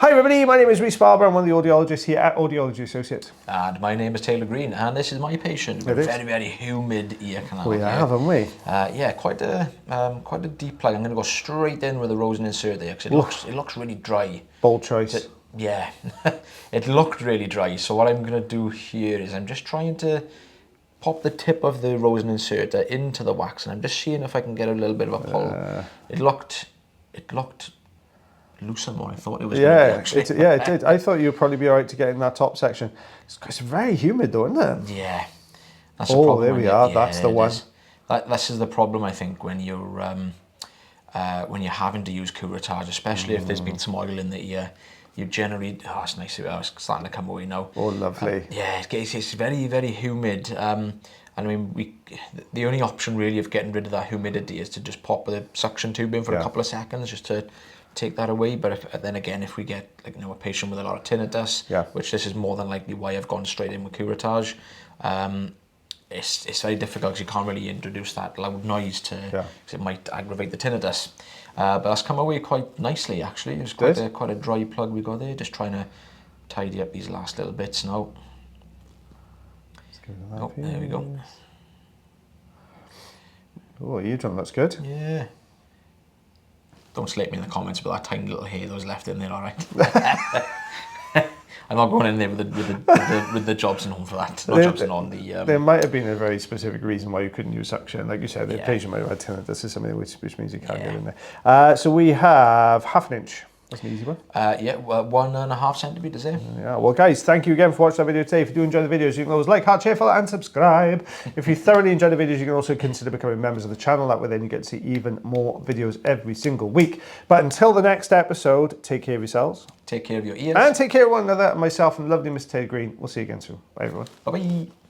Hi everybody, my name is Rhys Barber. I'm one of the audiologists here at Audiology Associates. And my name is Taylor Green, and this is my patient with a very, very humid ear canal. We have, haven't we? Yeah, quite a deep plug. I'm going to go straight in with a rosin insert there because it looks really dry. Bold choice. Yeah, it looked really dry. So what I'm going to do here is I'm just trying to pop the tip of the rosin inserter into the wax, and I'm just seeing if I can get a little bit of a pull. It looked looser than what I thought it was going to be, actually. Yeah, it did. I thought you'd probably be all right to get in that top section. It's very humid though, isn't it? Yeah. That's the problem. There we are. That's the one. This is the problem, I think, when you're having to use curettage, especially if there's been some oil in the ear. You generally, it's nice. It's starting to come away now. Oh, lovely. Yeah, it's very, very humid. And I mean, the only option really of getting rid of that humidity is to just pop the suction tube in for a couple of seconds just to take that away. But then again, if we get a patient with a lot of tinnitus, which this is more than likely why I've gone straight in with curettage, it's very difficult because you can't really introduce that loud noise because it might aggravate the tinnitus. But that's come away quite nicely, actually. It's quite a dry plug we got there. Just trying to tidy up these last little bits now. Oh, there we go. Oh, eardrum, that's good. Yeah. Don't slate me in the comments about that tiny little hair that was left in there, all right? I'm not going in there with the Jobson on for that. No Jobson on the... There might have been a very specific reason why you couldn't use suction. Like you said, the patient might have had tinnitus. This is something which means you can't get in there. So we have half an inch. That's an easy one. Well, 1.5 centimetres there. Yeah, well guys, thank you again for watching that video today. If you do enjoy the videos, you can always like, heart, share, follow and subscribe. If you thoroughly enjoy the videos, you can also consider becoming members of the channel. That way then you get to see even more videos every single week. But until the next episode, take care of yourselves. Take care of your ears. And take care of one another. Myself and the lovely Mr. Taylor Green. We'll see you again soon. Bye everyone. Bye-bye.